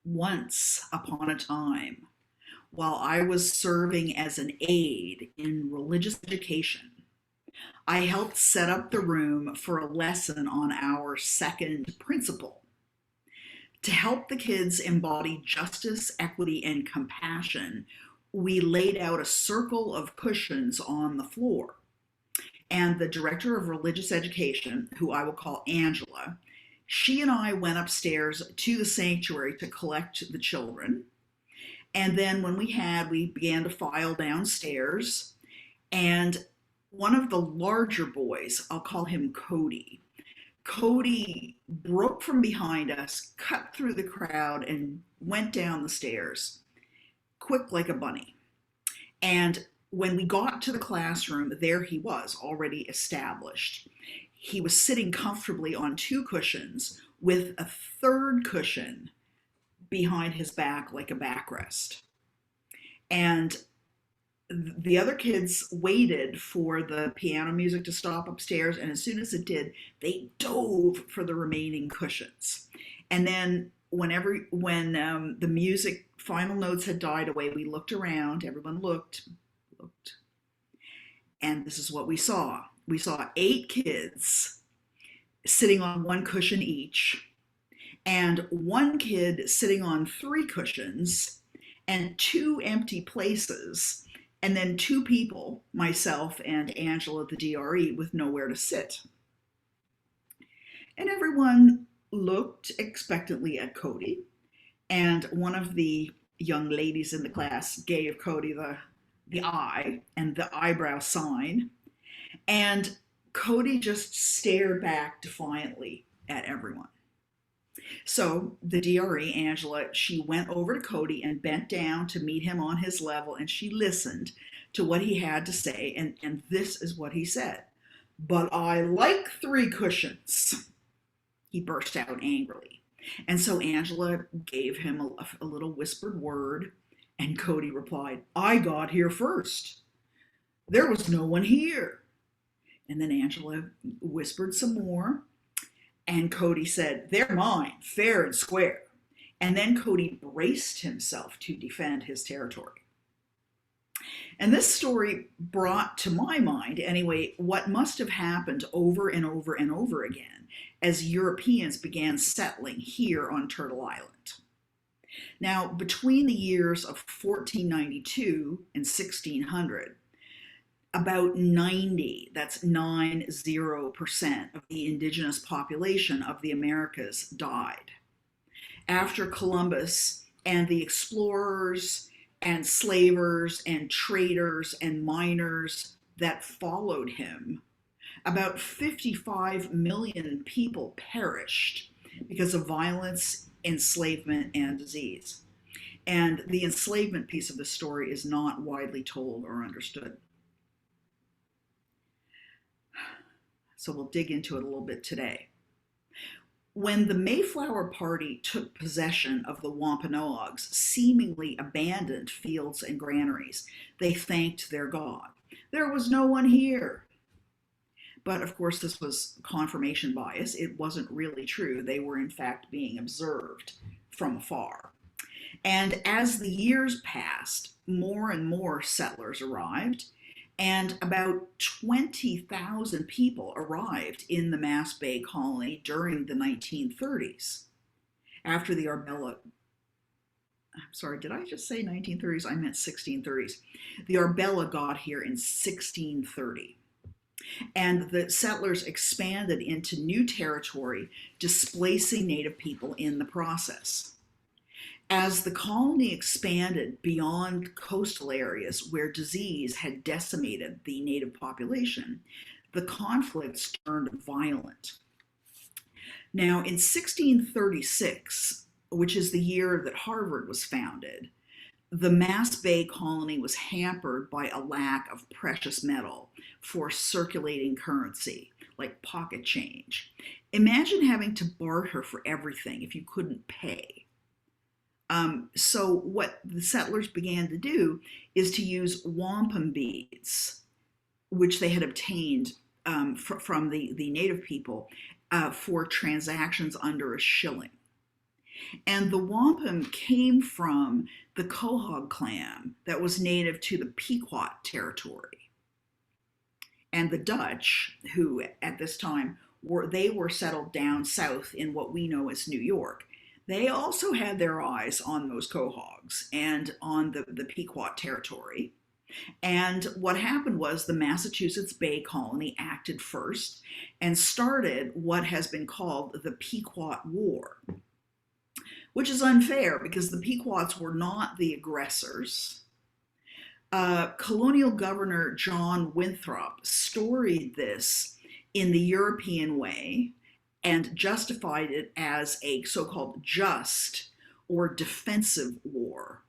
Once upon a time, while I was serving as an aide in religious education, I helped set up the room for a lesson on our second principle. To help the kids embody justice, equity, and compassion, we laid out a circle of cushions on the floor. And the director of religious education, who I will call Angela, she and I went upstairs to the sanctuary to collect the children. And then we began to file downstairs. And one of the larger boys, I'll call him Cody, Cody broke from behind us, cut through the crowd, and went down the stairs, quick like a bunny. And when we got to the classroom, there he was, already established. He was sitting comfortably on two cushions with a third cushion behind his back like a backrest. And the other kids waited for the piano music to stop upstairs, and as soon as it did, they dove for the remaining cushions. And then when the music final notes had died away, we looked around. Everyone looked, and this is what we saw. We saw 8 kids sitting on one cushion each, and one kid sitting on 3 cushions, and 2 empty places, and then 2 people, myself and Angela, the DRE, with nowhere to sit. And everyone looked expectantly at Cody, and one of the young ladies in the class gave Cody the eye and the eyebrow sign, and Cody just stared back defiantly at everyone. So the DRE, Angela, she went over to Cody and bent down to meet him on his level, and she listened to what he had to say, and this is what he said. "But I like 3 cushions," he burst out angrily. And so Angela gave him a little whispered word, and Cody replied, "I got here first. There was no one here." And then Angela whispered some more, and Cody said, "They're mine, fair and square." And then Cody braced himself to defend his territory. And this story brought to my mind, anyway, what must have happened over and over and over again as Europeans began settling here on Turtle Island. Now, between the years of 1492 and 1600, about 90% of the indigenous population of the Americas died. After Columbus and the explorers and slavers and traders and miners that followed him, about 55 million people perished because of violence, enslavement, and disease. And the enslavement piece of the story is not widely told or understood. So we'll dig into it a little bit today. When the Mayflower Party took possession of the Wampanoags' seemingly abandoned fields and granaries, they thanked their God. "There was no one here." But of course, this was confirmation bias. It wasn't really true. They were in fact being observed from afar. And as the years passed, more and more settlers arrived, and about 20,000 people arrived in the Mass Bay colony during the 1930s. After the Arbella, I'm sorry, did I just say 1930s? I meant 1630s. The Arbella got here in 1630. And the settlers expanded into new territory, displacing Native people in the process. As the colony expanded beyond coastal areas where disease had decimated the native population, the conflicts turned violent. Now, in 1636, which is the year that Harvard was founded, the Mass Bay colony was hampered by a lack of precious metal for circulating currency, like pocket change. Imagine having to barter for everything if you couldn't pay. So what the settlers began to do is to use wampum beads, which they had obtained from the native people for transactions under a shilling. And the wampum came from the Quahog clan that was native to the Pequot territory. And the Dutch, who at this time were settled down south in what we know as New York, they also had their eyes on those Quahogs and on the Pequot territory. And what happened was the Massachusetts Bay Colony acted first and started what has been called the Pequot War, which is unfair because the Pequots were not the aggressors. Colonial Governor John Winthrop storied this in the European way and justified it as a so called just or defensive war,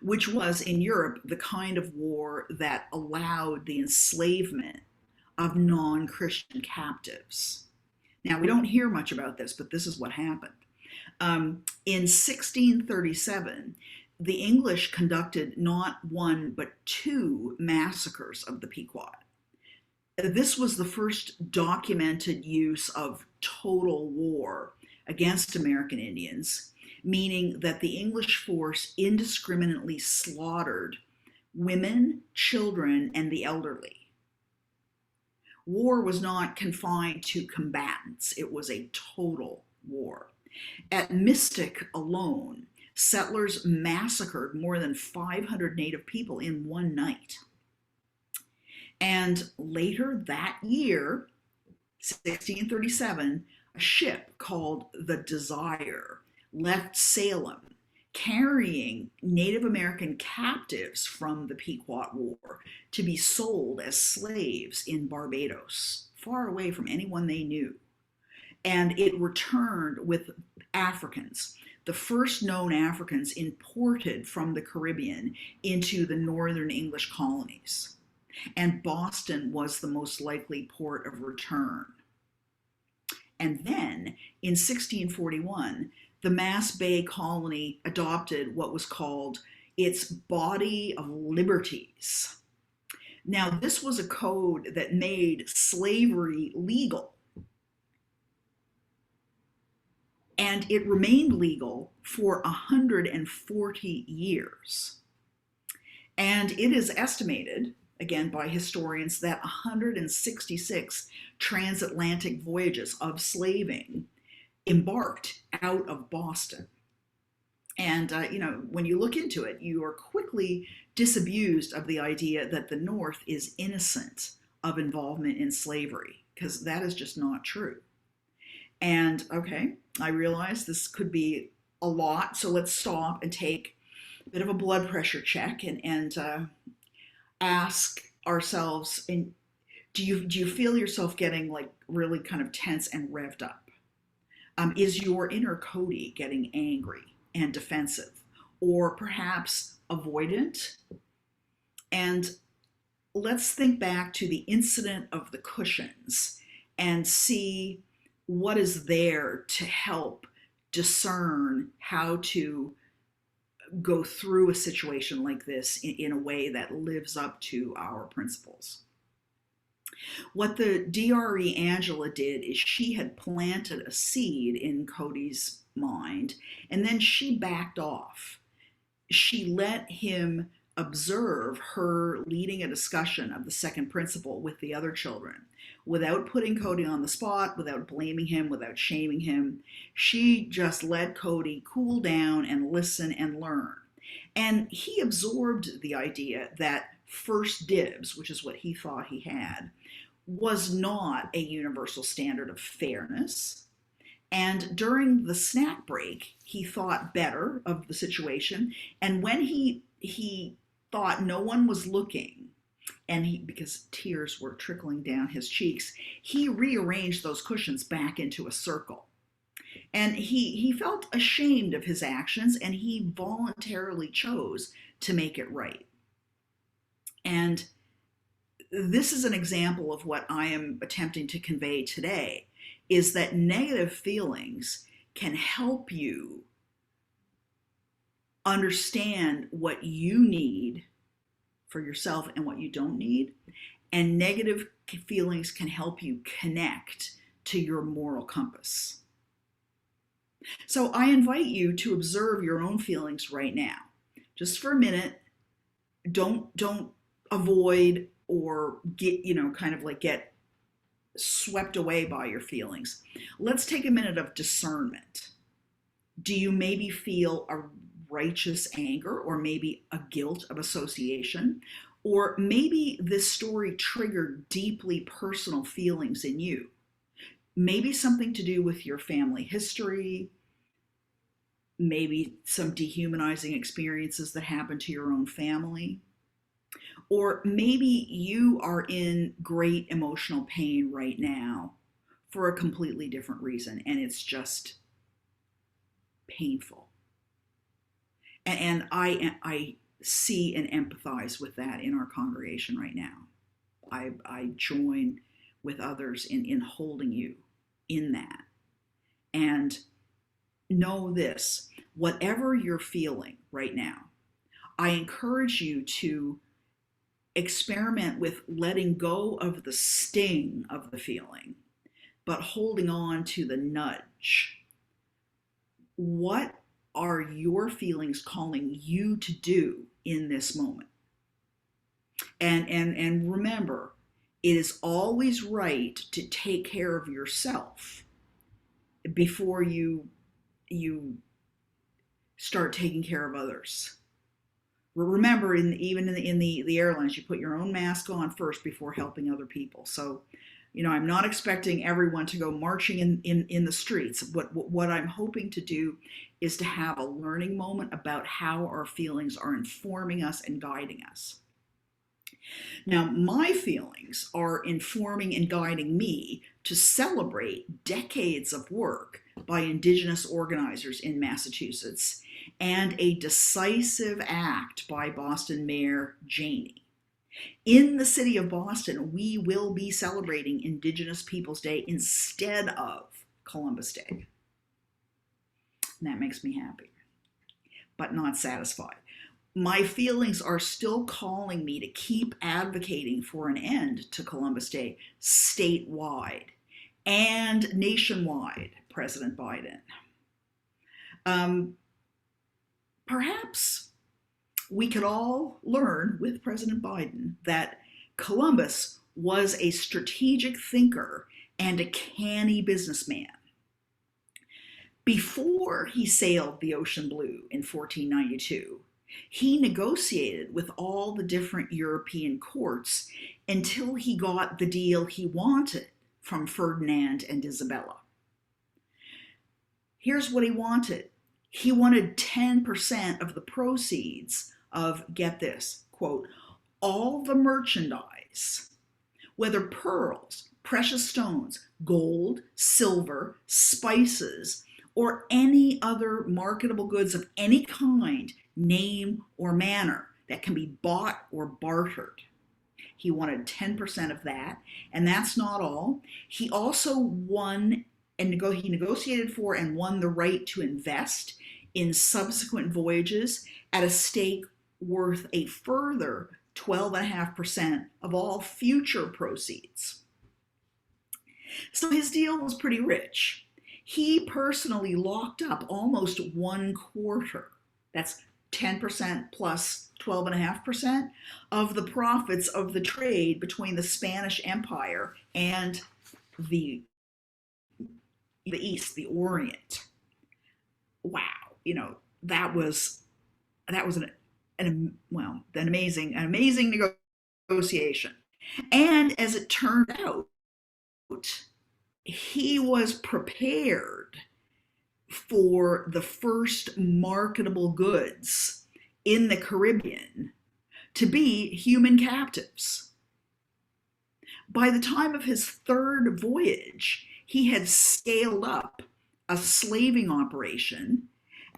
which was in Europe the kind of war that allowed the enslavement of non Christian captives. Now, we don't hear much about this, but this is what happened. In 1637, the English conducted not one but two massacres of the Pequot. This was the first documented use of total war against American Indians, meaning that the English force indiscriminately slaughtered women, children, and the elderly. War was not confined to combatants, it was a total war. At Mystic alone, settlers massacred more than 500 Native people in one night. And later that year, 1637, a ship called the Desire left Salem carrying Native American captives from the Pequot War to be sold as slaves in Barbados, far away from anyone they knew. And it returned with Africans, the first known Africans imported from the Caribbean into the northern English colonies. And Boston was the most likely port of return. And then in 1641, the Mass Bay Colony adopted what was called its Body of Liberties. Now, this was a code that made slavery legal. And it remained legal for 140 years. And it is estimated, again by historians, that 166 transatlantic voyages of slaving embarked out of Boston. And, when you look into it, you are quickly disabused of the idea that the North is innocent of involvement in slavery, because that is just not true. And okay, I realize this could be a lot, so let's stop and take a bit of a blood pressure check and ask ourselves: do you feel yourself getting like really kind of tense and revved up? Is your inner Cody getting angry and defensive, or perhaps avoidant? And let's think back to the incident of the cushions and see what is there to help discern how to go through a situation like this in a way that lives up to our principles. What the DRE Angela did is she had planted a seed in Cody's mind, and then she backed off. She let him observe her leading a discussion of the second principle with the other children without putting Cody on the spot, without blaming him, without shaming him. She just let Cody cool down and listen and learn. And he absorbed the idea that first dibs, which is what he thought he had, was not a universal standard of fairness. And during the snack break, he thought better of the situation. And when he thought no one was looking, and because tears were trickling down his cheeks, he rearranged those cushions back into a circle. And he felt ashamed of his actions, and he voluntarily chose to make it right. And this is an example of what I am attempting to convey today, is that negative feelings can help you understand what you need for yourself and what you don't need. And negative feelings can help you connect to your moral compass. So I invite you to observe your own feelings right now. Just for a minute, don't avoid or get, kind of like get swept away by your feelings. Let's take a minute of discernment. Do you maybe feel a righteous anger or maybe a guilt of association? Or maybe this story triggered deeply personal feelings in you. Maybe something to do with your family history, maybe some dehumanizing experiences that happened to your own family. Or maybe you are in great emotional pain right now for a completely different reason and it's just painful. And I see and empathize with that in our congregation right now. I join with others in holding you in that. And know this, whatever you're feeling right now, I encourage you to experiment with letting go of the sting of the feeling, but holding on to the nudge. What are your feelings calling you to do in this moment? And remember, it is always right to take care of yourself before you start taking care of others. Remember, even in the airlines, you put your own mask on first before helping other people. So, I'm not expecting everyone to go marching in the streets. What I'm hoping to do is to have a learning moment about how our feelings are informing us and guiding us. Now, my feelings are informing and guiding me to celebrate decades of work by Indigenous organizers in Massachusetts and a decisive act by Boston Mayor Janey. In the city of Boston, we will be celebrating Indigenous Peoples Day instead of Columbus Day. And that makes me happy, but not satisfied. My feelings are still calling me to keep advocating for an end to Columbus Day statewide and nationwide, President Biden. Perhaps we could all learn with President Biden that Columbus was a strategic thinker and a canny businessman. Before he sailed the ocean blue in 1492, he negotiated with all the different European courts until he got the deal he wanted from Ferdinand and Isabella. Here's what he wanted. He wanted 10% of the proceeds of, get this, quote, all the merchandise, whether pearls, precious stones, gold, silver, spices, or any other marketable goods of any kind, name, or manner that can be bought or bartered. He wanted 10% of that, and that's not all. He also won and he negotiated for and won the right to invest in subsequent voyages at a stake worth a further 12.5% of all future proceeds. So his deal was pretty rich. He personally locked up almost 1/4. That's 10% plus 12.5% of the profits of the trade between the Spanish Empire and the East, the Orient. Wow, that was an amazing negotiation. And as it turned out, he was prepared for the first marketable goods in the Caribbean to be human captives. By the time of his third voyage, he had scaled up a slaving operation,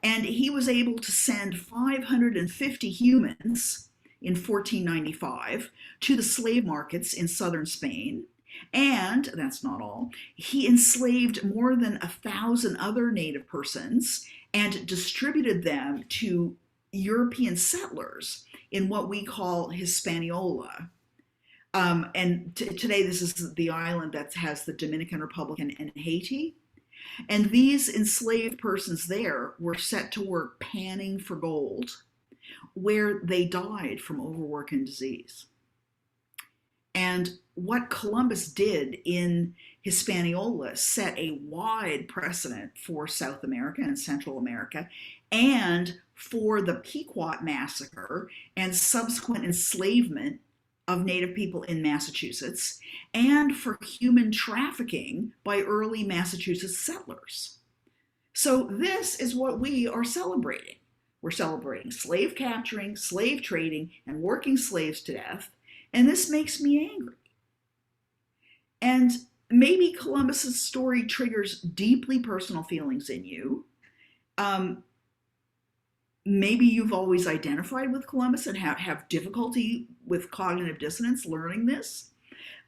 and he was able to send 550 humans in 1495 to the slave markets in southern Spain. And that's not all. He enslaved more than 1,000 other native persons and distributed them to European settlers in what we call Hispaniola. And today, this is the island that has the Dominican Republic and Haiti. And these enslaved persons there were set to work panning for gold, where they died from overwork and disease. And what Columbus did in Hispaniola set a wide precedent for South America and Central America, and for the Pequot massacre and subsequent enslavement of Native people in Massachusetts, and for human trafficking by early Massachusetts settlers. So, this is what we are celebrating. We're celebrating slave capturing, slave trading, and working slaves to death. And this makes me angry. And maybe Columbus's story triggers deeply personal feelings in you. Maybe you've always identified with Columbus and have difficulty with cognitive dissonance learning this.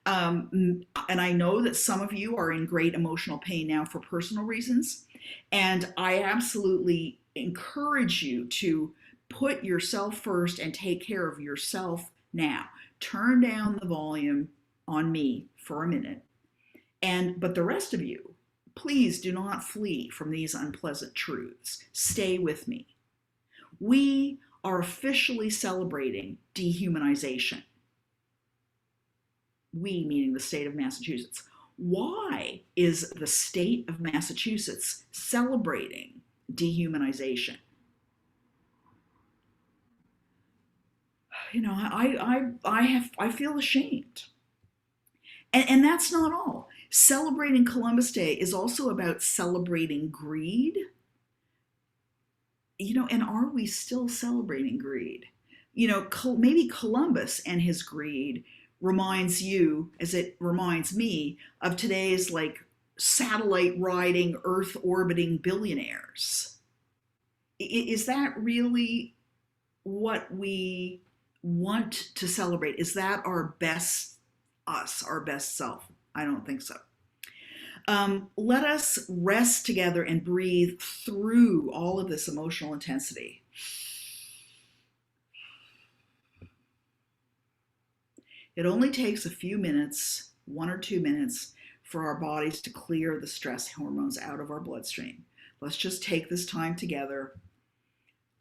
And I know that some of you are in great emotional pain now for personal reasons. And I absolutely encourage you to put yourself first and take care of yourself now. Turn down the volume on me for a minute. But the rest of you, please do not flee from these unpleasant truths. Stay with me. We are officially celebrating dehumanization. We, meaning the state of Massachusetts. Why is the state of Massachusetts celebrating dehumanization? I feel ashamed. And that's not all. Celebrating Columbus Day is also about celebrating greed. And are we still celebrating greed? Maybe Columbus and his greed reminds you, as it reminds me, of today's satellite riding, earth orbiting billionaires. Is that really what we want to celebrate? Is that our best us, our best self? I don't think so. Let us rest together and breathe through all of this emotional intensity. It only takes a few minutes, 1 or 2 minutes, for our bodies to clear the stress hormones out of our bloodstream. Let's just take this time together.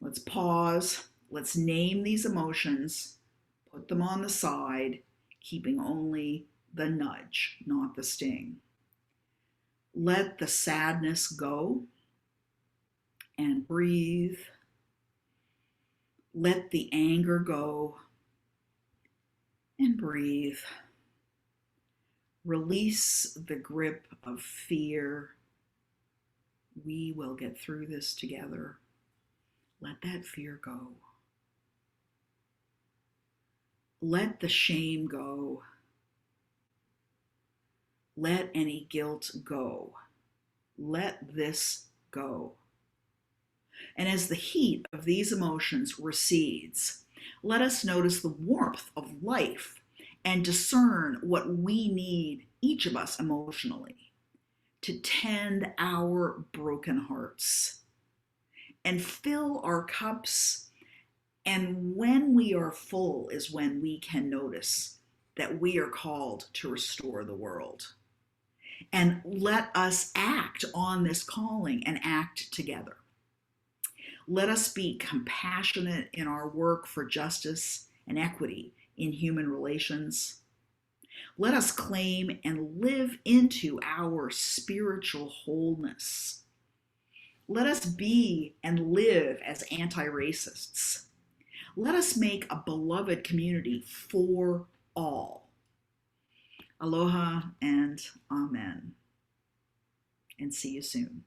Let's pause. Let's name these emotions, put them on the side, keeping only the nudge, not the sting. Let the sadness go and breathe. Let the anger go and breathe. Release the grip of fear. We will get through this together. Let that fear go. Let the shame go. Let any guilt go. Let this go. And as the heat of these emotions recedes, let us notice the warmth of life and discern what we need, each of us emotionally, to tend our broken hearts and fill our cups. And when we are full is when we can notice that we are called to restore the world. And let us act on this calling and act together. Let us be compassionate in our work for justice and equity in human relations. Let us claim and live into our spiritual wholeness. Let us be and live as anti-racists. Let us make a beloved community for all. Aloha and amen. And see you soon.